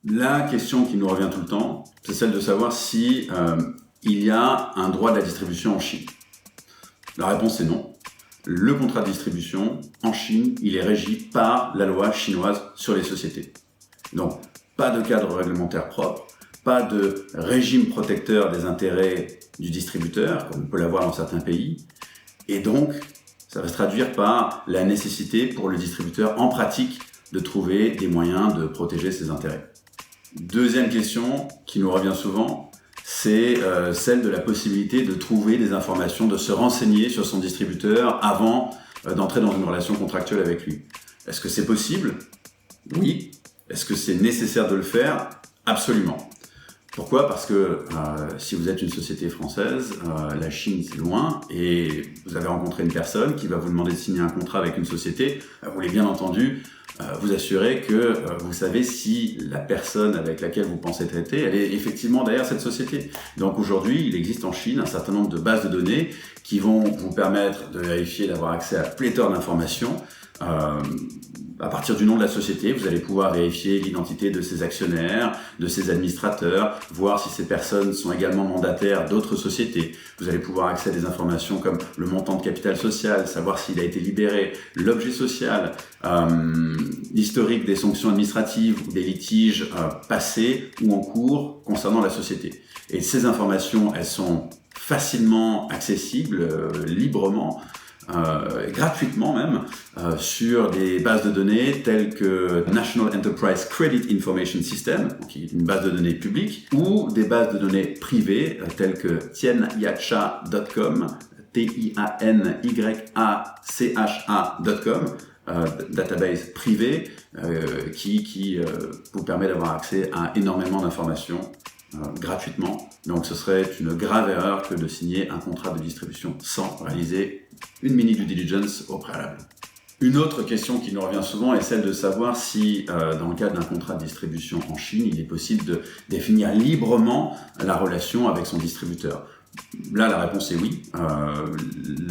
La question qui nous revient tout le temps, c'est celle de savoir si il y a un droit de la distribution en Chine. La réponse est non. Le contrat de distribution en Chine, il est régi par la loi chinoise sur les sociétés. Donc, pas de cadre réglementaire propre, pas de régime protecteur des intérêts du distributeur, comme on peut l'avoir dans certains pays. Et donc, ça va se traduire par la nécessité pour le distributeur, en pratique, de trouver des moyens de protéger ses intérêts. Deuxième question qui nous revient souvent, c'est celle de la possibilité de trouver des informations, de se renseigner sur son distributeur avant d'entrer dans une relation contractuelle avec lui. Est-ce que c'est possible ? Oui. Est-ce que c'est nécessaire de le faire ? Absolument. Pourquoi ? Parce que si vous êtes une société française, la Chine c'est loin et vous avez rencontré une personne qui va vous demander de signer un contrat avec une société, vous voulez bien entendu vous assurer que vous savez si la personne avec laquelle vous pensez traiter, elle est effectivement derrière cette société. Donc aujourd'hui, il existe en Chine un certain nombre de bases de données qui vont vous permettre de vérifier, d'avoir accès à pléthore d'informations. À partir du nom de la société, vous allez pouvoir vérifier l'identité de ses actionnaires, de ses administrateurs, voir si ces personnes sont également mandataires d'autres sociétés. Vous allez pouvoir accéder à des informations comme le montant de capital social, savoir s'il a été libéré, l'objet social, l'historique des sanctions administratives ou des litiges passés ou en cours concernant la société. Et ces informations, elles sont facilement accessibles, librement, gratuitement même, sur des bases de données telles que National Enterprise Credit Information System, qui est une base de données publique, ou des bases de données privées telles que tianyacha.com, TIANYACHA.com, database privée qui vous permet d'avoir accès à énormément d'informations gratuitement. Donc ce serait une grave erreur que de signer un contrat de distribution sans réaliser une mini due diligence au préalable. Une autre question qui nous revient souvent est celle de savoir si, dans le cadre d'un contrat de distribution en Chine, il est possible de définir librement la relation avec son distributeur. Là, la réponse est oui.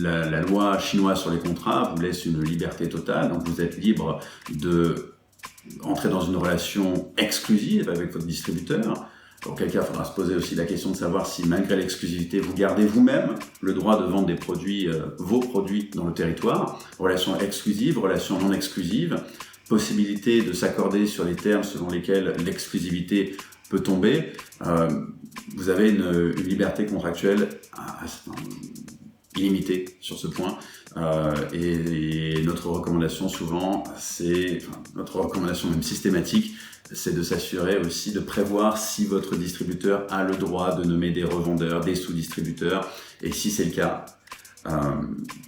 La loi chinoise sur les contrats vous laisse une liberté totale, donc vous êtes libre de entrer dans une relation exclusive avec votre distributeur. Auquel cas, il faudra se poser aussi la question de savoir si, malgré l'exclusivité, vous gardez vous-même le droit de vendre des produits, vos produits dans le territoire. Relation exclusive, relation non exclusive, possibilité de s'accorder sur les termes selon lesquels l'exclusivité peut tomber. Vous avez une liberté contractuelle illimitée sur ce point. Et notre recommandation souvent, notre recommandation même systématique, c'est de s'assurer aussi de prévoir si votre distributeur a le droit de nommer des revendeurs, des sous-distributeurs. Et si c'est le cas,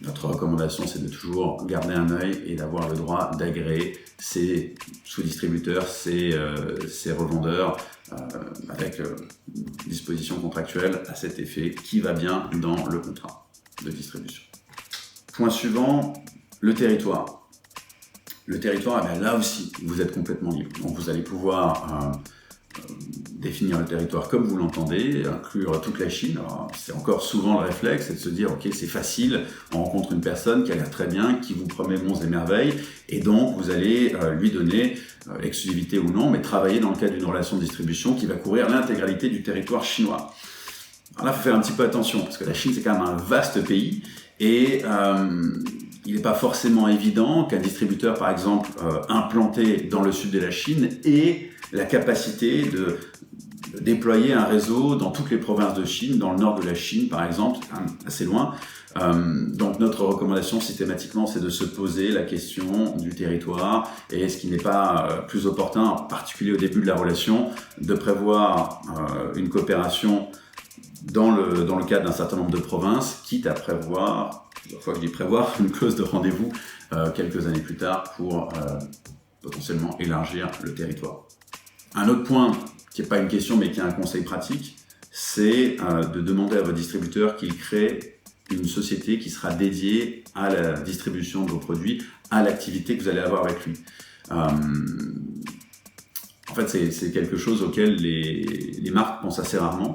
notre recommandation, c'est de toujours garder un œil et d'avoir le droit d'agréer ces sous-distributeurs, ces revendeurs, avec disposition contractuelle à cet effet qui va bien dans le contrat de distribution. Point suivant, le territoire. Le territoire, là aussi, vous êtes complètement libre. Donc vous allez pouvoir définir le territoire comme vous l'entendez, inclure toute la Chine. Alors, c'est encore souvent le réflexe, c'est de se dire, ok, c'est facile, on rencontre une personne qui a l'air très bien, qui vous promet monts et merveilles, et donc vous allez lui donner, exclusivité ou non, mais travailler dans le cadre d'une relation de distribution qui va couvrir l'intégralité du territoire chinois. Alors là, il faut faire un petit peu attention, parce que la Chine, c'est quand même un vaste pays, et il n'est pas forcément évident qu'un distributeur, par exemple, implanté dans le sud de la Chine, ait la capacité de déployer un réseau dans toutes les provinces de Chine, dans le nord de la Chine, par exemple, assez loin. Donc notre recommandation systématiquement, c'est de se poser la question du territoire et est-ce qu'il n'est pas plus opportun, en particulier au début de la relation, de prévoir une coopération dans le cadre d'un certain nombre de provinces, quitte à prévoir, plusieurs fois que je dis prévoir, une clause de rendez-vous quelques années plus tard pour potentiellement élargir le territoire. Un autre point qui n'est pas une question mais qui est un conseil pratique, c'est de demander à votre distributeur qu'il crée une société qui sera dédiée à la distribution de vos produits, à l'activité que vous allez avoir avec lui. En fait, c'est quelque chose auquel les marques pensent assez rarement.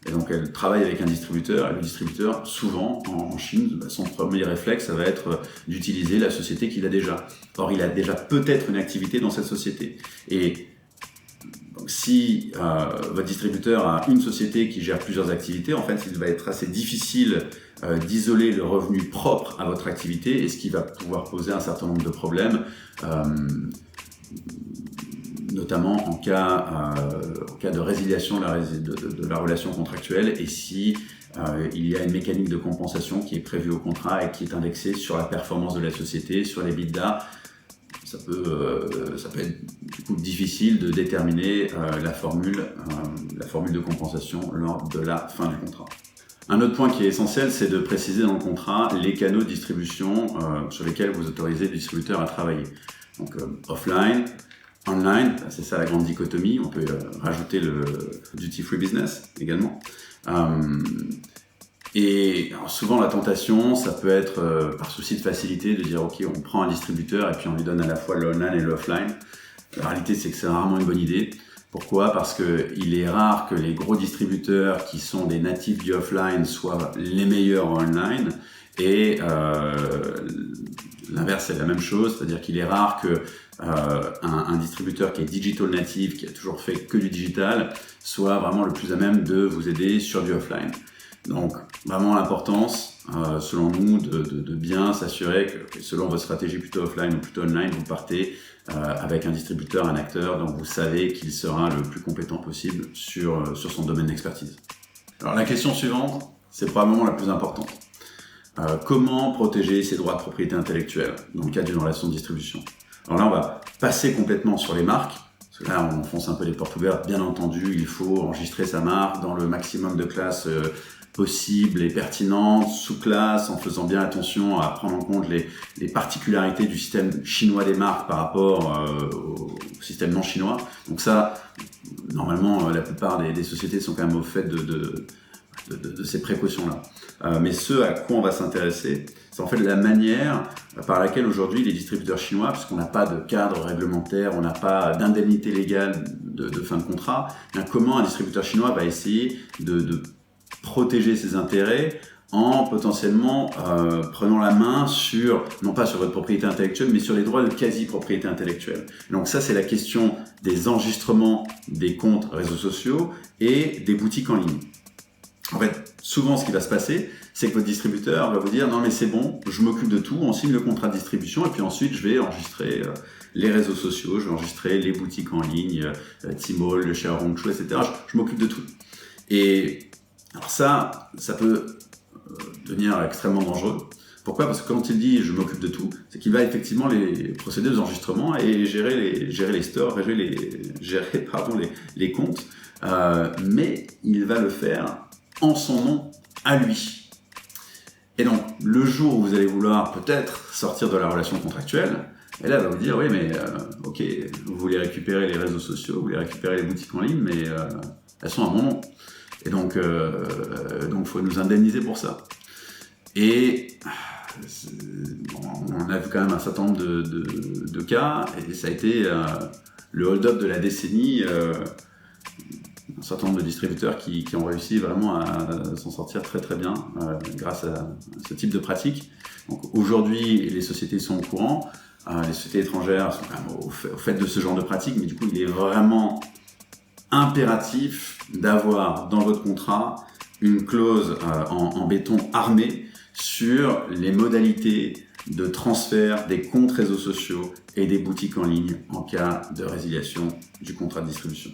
Et donc, elles travaillent avec un distributeur. Et le distributeur, souvent, en Chine, son premier réflexe, ça va être d'utiliser la société qu'il a déjà. Or, il a déjà peut-être une activité dans cette société. Et donc, Donc si votre distributeur a une société qui gère plusieurs activités, en fait, il va être assez difficile d'isoler le revenu propre à votre activité, et ce qui va pouvoir poser un certain nombre de problèmes, notamment en cas de résiliation de la relation contractuelle, et si il y a une mécanique de compensation qui est prévue au contrat et qui est indexée sur la performance de la société, sur les EBITDA. Ça peut être du coup difficile de déterminer la formule de compensation lors de la fin du contrat. Un autre point qui est essentiel, c'est de préciser dans le contrat les canaux de distribution sur lesquels vous autorisez le distributeur à travailler. Donc offline, online, c'est ça la grande dichotomie. On peut rajouter le duty-free business également. Et alors souvent la tentation, ça peut être par souci de facilité de dire ok, on prend un distributeur et puis on lui donne à la fois le online et le offline. La réalité, c'est que c'est rarement une bonne idée. Pourquoi ? Parce qu'il est rare que les gros distributeurs qui sont des natifs du offline soient les meilleurs en online, et l'inverse c'est la même chose, c'est-à-dire qu'il est rare que un distributeur qui est digital native, qui a toujours fait que du digital, soit vraiment le plus à même de vous aider sur du offline. Donc vraiment l'importance, selon nous, de bien s'assurer que selon votre stratégie plutôt offline ou plutôt online, vous partez avec un distributeur, un acteur dont vous savez qu'il sera le plus compétent possible sur son domaine d'expertise. Alors la question suivante, c'est probablement la plus importante. Comment protéger ses droits de propriété intellectuelle dans le cadre d'une relation de distribution ? Alors là, on va passer complètement sur les marques. Parce que là, on fonce un peu les portes ouvertes. Bien entendu, il faut enregistrer sa marque dans le maximum de classes possibles et pertinentes, sous-classes, en faisant bien attention à prendre en compte les particularités du système chinois des marques par rapport au système non chinois. Donc ça, normalement, la plupart des sociétés sont quand même au fait de ces précautions-là. Mais ce à quoi on va s'intéresser, c'est en fait la manière par laquelle aujourd'hui les distributeurs chinois, puisqu'on n'a pas de cadre réglementaire, on n'a pas d'indemnité légale de fin de contrat, comment un distributeur chinois va essayer de protéger ses intérêts en potentiellement prenant la main sur, non pas sur votre propriété intellectuelle, mais sur les droits de quasi-propriété intellectuelle. Donc ça, c'est la question des enregistrements des comptes réseaux sociaux et des boutiques en ligne. En fait, souvent, ce qui va se passer, c'est que votre distributeur va vous dire « Non, mais c'est bon, je m'occupe de tout, on signe le contrat de distribution et puis ensuite, je vais enregistrer les réseaux sociaux, je vais enregistrer les boutiques en ligne, Tmall, le Xiaohongshu, etc. Je m'occupe de tout. » Et alors ça peut devenir extrêmement dangereux. Pourquoi ? Parce que quand il dit « je m'occupe de tout », c'est qu'il va effectivement procéder aux enregistrements et gérer les stores, gérer les comptes, mais il va le faire en son nom à lui. Et donc, le jour où vous allez vouloir peut-être sortir de la relation contractuelle, et là, elle va vous dire, oui, mais ok, vous voulez récupérer les réseaux sociaux, vous voulez récupérer les boutiques en ligne, mais elles sont à mon nom. Et donc, faut nous indemniser pour ça. Et on a vu quand même un certain nombre de cas, et ça a été le hold-up de la décennie. Un certain nombre de distributeurs qui ont réussi vraiment à s'en sortir très très bien grâce à ce type de pratique. Donc aujourd'hui, les sociétés sont au courant, les sociétés étrangères sont quand même au fait de ce genre de pratique, mais du coup, il est vraiment impératif d'avoir dans votre contrat une clause en béton armé sur les modalités de transfert des comptes réseaux sociaux et des boutiques en ligne en cas de résiliation du contrat de distribution.